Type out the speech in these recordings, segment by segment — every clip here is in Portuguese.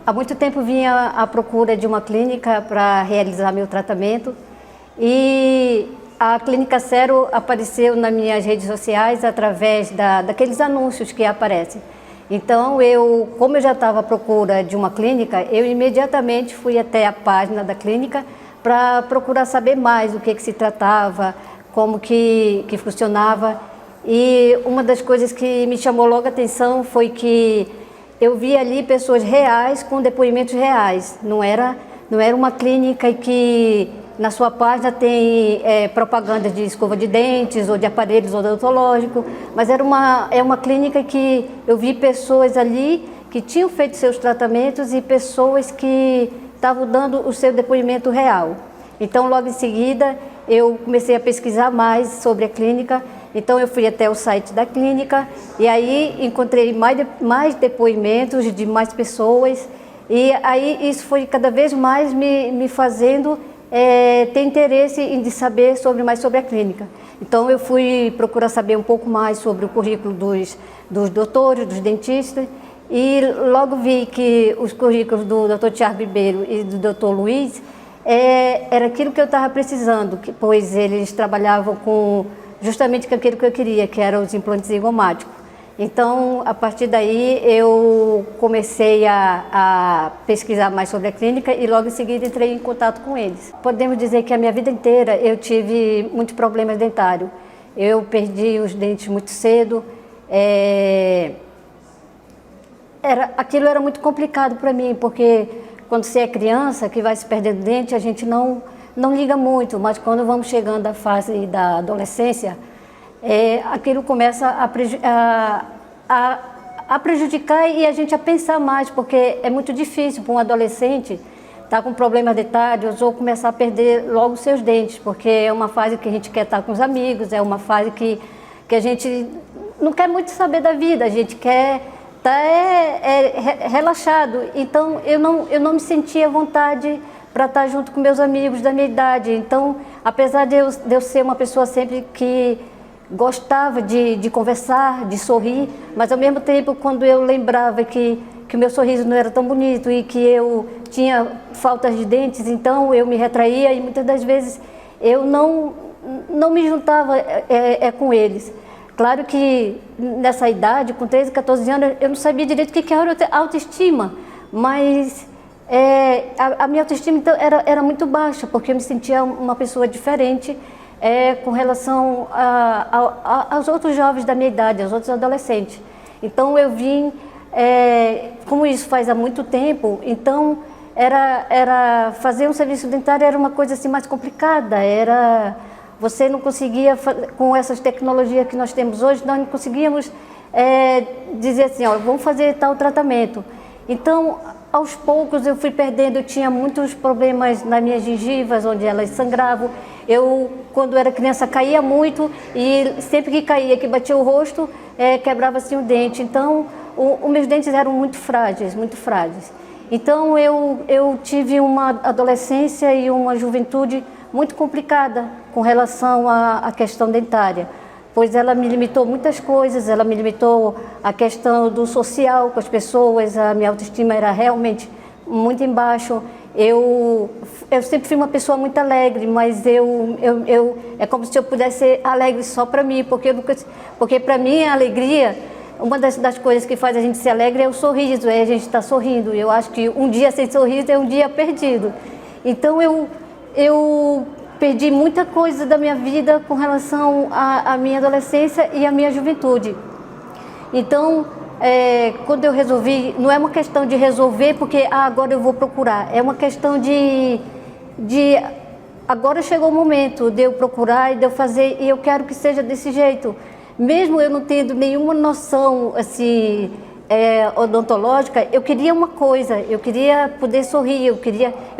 há muito tempo vinha à procura de uma clínica para realizar meu tratamento e a Clínica Cero apareceu nas minhas redes sociais através daqueles anúncios que aparecem. Então, como eu já estava à procura de uma clínica, eu imediatamente fui até a página da clínica para procurar saber mais do que se tratava, como que funcionava. E uma das coisas que me chamou logo a atenção foi que eu vi ali pessoas reais com depoimentos reais. Não era uma clínica que na sua página tem propaganda de escova de dentes ou de aparelhos odontológicos, mas é uma clínica que eu vi pessoas ali que tinham feito seus tratamentos e pessoas que estavam dando o seu depoimento real. Então, logo em seguida, eu comecei a pesquisar mais sobre a clínica. Então, eu fui até o site da clínica e aí encontrei mais depoimentos de mais pessoas. E aí isso foi cada vez mais me fazendo ter interesse de saber mais sobre a clínica. Então, eu fui procurar saber um pouco mais sobre o currículo dos doutores, dos dentistas, e logo vi que os currículos do Dr. Tiago Ribeiro e do Dr. Luiz era aquilo que eu estava precisando, pois eles trabalhavam justamente com aquilo que eu queria, que eram os implantes zigomáticos. Então, a partir daí, eu comecei a pesquisar mais sobre a clínica e logo em seguida entrei em contato com eles. Podemos dizer que a minha vida inteira eu tive muitos problemas dentários. Eu perdi os dentes muito cedo. Aquilo era muito complicado para mim, porque quando você é criança, que vai se perdendo dente, a gente não liga muito, mas quando vamos chegando à fase da adolescência, aquilo começa a prejudicar e a gente a pensar mais, porque é muito difícil para um adolescente estar com problemas dentários ou começar a perder logo os seus dentes, porque é uma fase que a gente quer estar com os amigos, é uma fase que a gente não quer muito saber da vida, a gente quer estar relaxado. Então, eu não me sentia à vontade para estar junto com meus amigos da minha idade. Então, apesar de eu ser uma pessoa sempre que gostava de conversar, de sorrir, mas ao mesmo tempo, quando eu lembrava que o meu sorriso não era tão bonito e que eu tinha faltas de dentes, então eu me retraía e muitas das vezes eu não me juntava com eles. Claro que nessa idade, com 13, 14 anos, eu não sabia direito o que era autoestima, mas a minha autoestima então, era muito baixa, porque eu me sentia uma pessoa diferente com relação aos outros jovens da minha idade, aos outros adolescentes. Então eu vim, como isso faz há muito tempo, então fazer um serviço dentário era uma coisa assim mais complicada, você não conseguia, com essas tecnologias que nós temos hoje, nós não conseguíamos dizer assim, vamos fazer tal tratamento. Então, aos poucos eu fui perdendo, eu tinha muitos problemas nas minhas gengivas, onde elas sangravam. Eu, quando era criança, caía muito e sempre que caía, que batia o rosto, quebrava-se o dente. Então, os meus dentes eram muito frágeis, muito frágeis. Então, eu tive uma adolescência e uma juventude muito complicada com relação à questão dentária, pois ela me limitou muitas coisas, ela me limitou a questão do social com as pessoas, a minha autoestima era realmente muito embaixo. Eu sempre fui uma pessoa muito alegre, mas é como se eu pudesse ser alegre só para mim, porque para mim a alegria, uma das coisas que faz a gente ser alegre é o sorriso, a gente estar sorrindo. Eu acho que um dia sem sorriso é um dia perdido. Então eu perdi muita coisa da minha vida com relação à minha adolescência e à minha juventude. Então, quando eu resolvi, não é uma questão de resolver porque agora eu vou procurar, é uma questão de agora chegou o momento de eu procurar e de eu fazer, e eu quero que seja desse jeito. Mesmo eu não tendo nenhuma noção assim, odontológica, eu queria uma coisa, eu queria poder sorrir, eu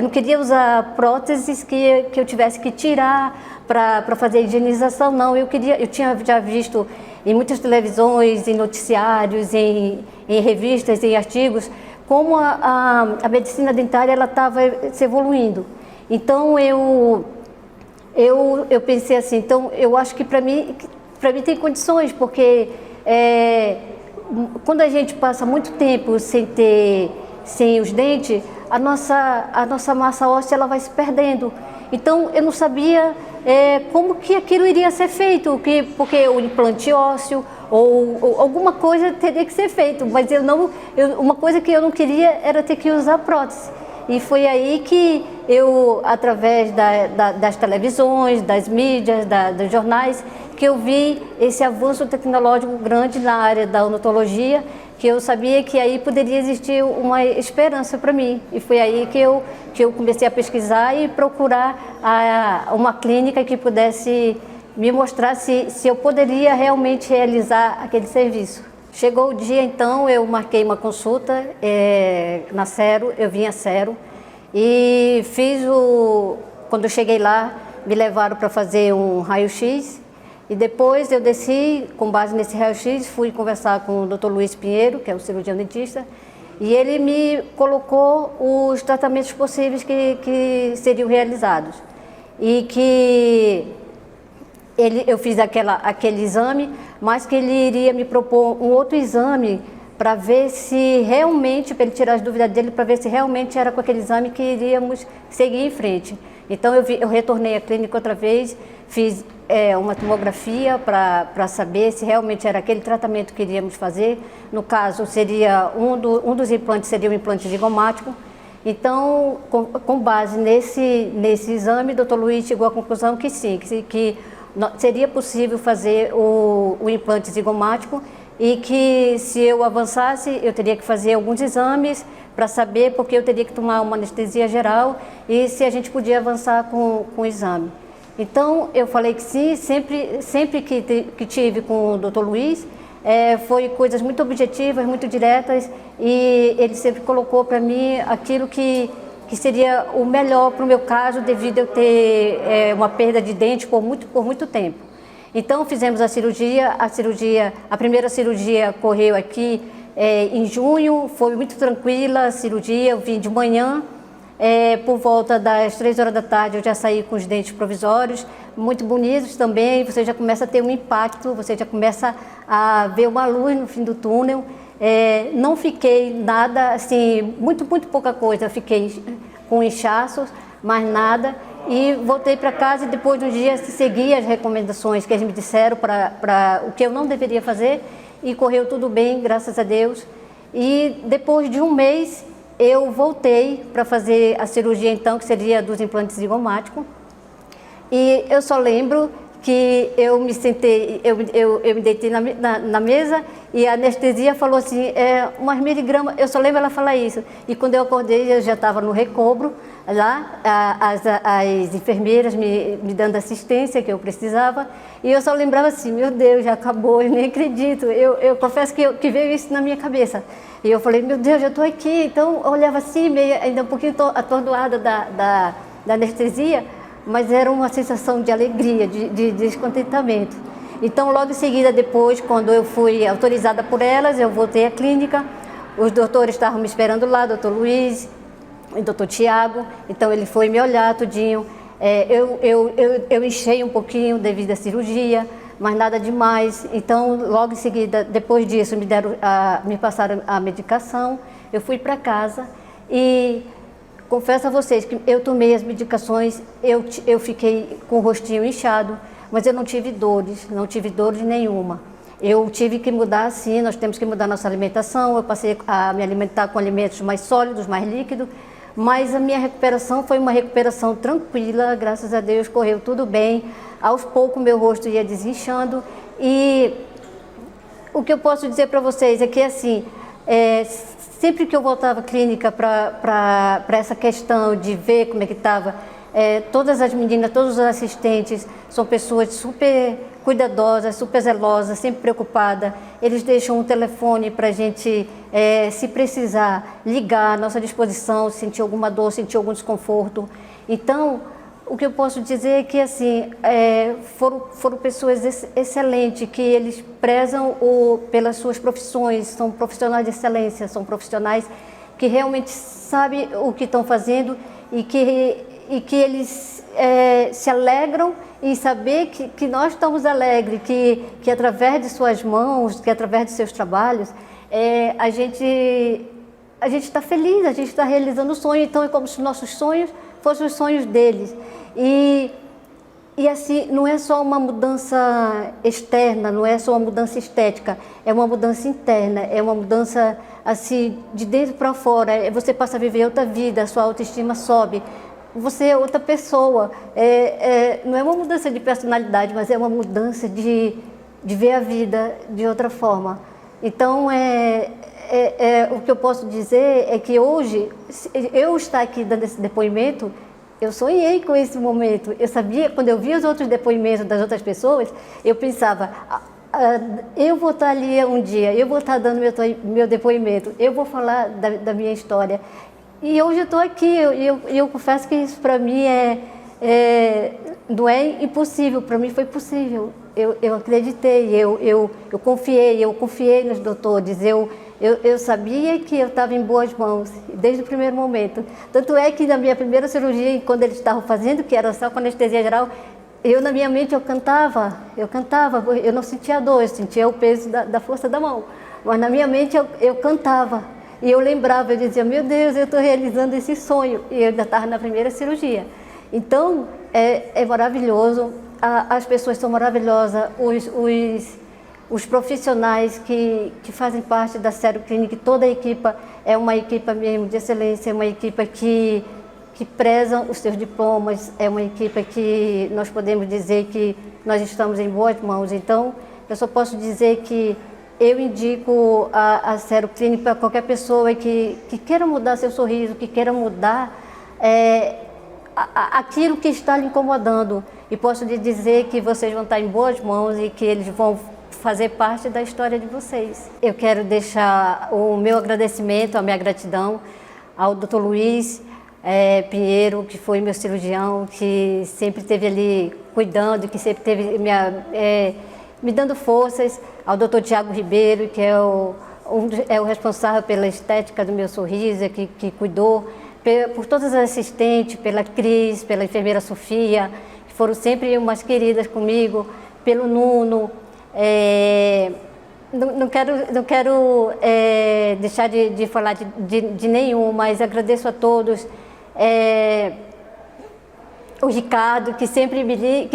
não queria usar próteses que eu tivesse que tirar para fazer higienização, não. Eu tinha já visto em muitas televisões, em noticiários, em revistas, em artigos, como a medicina dentária estava se evoluindo. Então eu pensei assim, então eu acho que para mim tem condições, porque quando a gente passa muito tempo sem ter sem os dentes, a nossa massa óssea ela vai se perdendo. Então eu não sabia como que aquilo iria ser feito, porque o implante ósseo ou alguma coisa teria que ser feito, mas uma coisa que eu não queria era ter que usar prótese. E foi aí que eu, através das televisões, das mídias, dos jornais, que eu vi esse avanço tecnológico grande na área da odontologia, que eu sabia que aí poderia existir uma esperança para mim. E foi aí que eu comecei a pesquisar e procurar uma clínica que pudesse me mostrar se eu poderia realmente realizar aquele serviço. Chegou o dia, então, eu marquei uma consulta na Cero, eu vim a Cero e quando eu cheguei lá, me levaram para fazer um raio-x e depois eu desci, com base nesse raio-x, fui conversar com o Dr. Luiz Pinheiro, que é o cirurgião dentista, e ele me colocou os tratamentos possíveis que seriam realizados. E que eu fiz aquele exame, mas que ele iria me propor um outro exame para ver se realmente, para ele tirar as dúvidas dele, para ver se realmente era com aquele exame que iríamos seguir em frente. Então eu retornei à clínica outra vez, fiz uma tomografia para saber se realmente era aquele tratamento que iríamos fazer. No caso, seria um dos implantes seria o implante zigomático. Então, com base nesse exame, o Dr. Luiz chegou à conclusão que sim, que seria possível fazer o implante zigomático e que se eu avançasse, eu teria que fazer alguns exames para saber, porque eu teria que tomar uma anestesia geral e se a gente podia avançar com o exame. Então, eu falei que sim, sempre que tive com o Dr. Luiz, foi coisas muito objetivas, muito diretas e ele sempre colocou para mim aquilo que seria o melhor para o meu caso, devido a eu ter uma perda de dente por muito tempo. Então fizemos a primeira cirurgia ocorreu aqui em junho, foi muito tranquila a cirurgia, eu vim de manhã, por volta das 3 horas da tarde eu já saí com os dentes provisórios, muito bonitos também, você já começa a ter um impacto, você já começa a ver uma luz no fim do túnel. Não fiquei nada, assim, muito pouca coisa, fiquei com inchaços, mais nada, e voltei para casa e depois de um dia segui as recomendações que eles me disseram para o que eu não deveria fazer e correu tudo bem, graças a Deus. E depois de um mês eu voltei para fazer a cirurgia então, que seria dos implantes zigomáticos, e eu só lembro que eu me sentei, eu me deitei na mesa e a anestesia falou assim, umas miligramas, eu só lembro ela falar isso. E quando eu acordei, eu já estava no recobro, lá, as enfermeiras me dando assistência que eu precisava, e eu só lembrava assim, meu Deus, já acabou, eu nem acredito. Eu confesso que veio isso na minha cabeça. E eu falei, meu Deus, já estou aqui. Então eu olhava assim, meio, ainda um pouquinho atordoada da anestesia, mas era uma sensação de alegria, de descontentamento. Então, logo em seguida, depois, quando eu fui autorizada por elas, eu voltei à clínica, os doutores estavam me esperando lá, doutor Luiz e doutor Tiago, então ele foi me olhar tudinho. Eu inchei um pouquinho devido à cirurgia, mas nada demais. Então, logo em seguida, depois disso, me passaram a medicação, eu fui para casa e confesso a vocês que eu tomei as medicações, eu fiquei com o rostinho inchado, mas eu não tive dores nenhuma. Eu tive que mudar, sim, nós temos que mudar nossa alimentação, eu passei a me alimentar com alimentos mais sólidos, mais líquidos, mas a minha recuperação foi uma recuperação tranquila, graças a Deus, correu tudo bem, aos poucos meu rosto ia desinchando e o que eu posso dizer para vocês é que, assim, sempre que eu voltava à clínica para essa questão de ver como é que estava, todas as meninas, todos os assistentes são pessoas super cuidadosas, super zelosas, sempre preocupadas. Eles deixam um telefone para a gente, se precisar, ligar à nossa disposição, sentir alguma dor, sentir algum desconforto. Então, o que eu posso dizer é que, assim, foram pessoas excelentes, que eles prezam pelas suas profissões, são profissionais de excelência, são profissionais que realmente sabem o que estão fazendo e que eles se alegram em saber que nós estamos alegres, que através de suas mãos, que através de seus trabalhos, a a gente está feliz, a gente está realizando o sonho, então é como se os nossos sonhos fossem os sonhos deles. E assim, não é só uma mudança externa, não é só uma mudança estética, é uma mudança interna, é uma mudança assim, de dentro para fora. Você passa a viver outra vida, a sua autoestima sobe, você é outra pessoa. Não é uma mudança de personalidade, mas é uma mudança de ver a vida de outra forma. Então, o que eu posso dizer é que hoje, eu estar aqui dando esse depoimento, eu sonhei com esse momento. Eu sabia, quando eu via os outros depoimentos das outras pessoas, eu pensava, eu vou estar ali um dia, eu vou estar dando meu depoimento, eu vou falar da minha história. E hoje eu estou aqui, eu confesso que isso para mim não é impossível, para mim foi possível. Eu acreditei, eu confiei nos doutores, eu sabia que eu estava em boas mãos, desde o primeiro momento. Tanto é que na minha primeira cirurgia, quando eles estavam fazendo, que era só com anestesia geral, na minha mente eu cantava, eu não sentia dor, eu sentia o peso da força da mão. Mas na minha mente eu cantava, e eu lembrava, eu dizia, meu Deus, eu estou realizando esse sonho, e eu ainda estava na primeira cirurgia. Então, é maravilhoso, as pessoas são maravilhosas, os profissionais que fazem parte da Cero Clínica, toda a equipe é uma equipe mesmo de excelência, é uma equipe que preza os seus diplomas, é uma equipe que nós podemos dizer que nós estamos em boas mãos. Então, eu só posso dizer que eu indico a Cero Clínica para qualquer pessoa que queira mudar seu sorriso, que queira mudar aquilo que está lhe incomodando. E posso lhe dizer que vocês vão estar em boas mãos e que eles vão fazer parte da história de vocês. Eu quero deixar o meu agradecimento, a minha gratidão ao Dr. Luiz Pinheiro, que foi meu cirurgião, que sempre esteve ali cuidando, que sempre esteve me dando forças, ao Dr. Tiago Ribeiro, que é o responsável pela estética do meu sorriso, que cuidou, por todas as assistentes, pela Cris, pela enfermeira Sofia, que foram sempre umas queridas comigo, pelo Nuno. Não quero deixar de falar de nenhum, mas agradeço a todos. O Ricardo, que sempre me liga,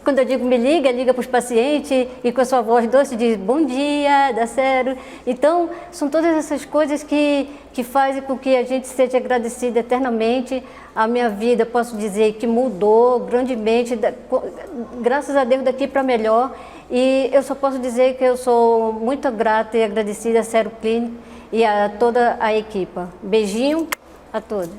quando eu digo me liga para os pacientes e com a sua voz doce diz bom dia, dá sério. Então, são todas essas coisas que fazem com que a gente seja agradecida eternamente. A minha vida, posso dizer, que mudou grandemente, graças a Deus, daqui para melhor. E eu só posso dizer que eu sou muito grata e agradecida à Cero Clínica e a toda a equipe. Beijinho a todos.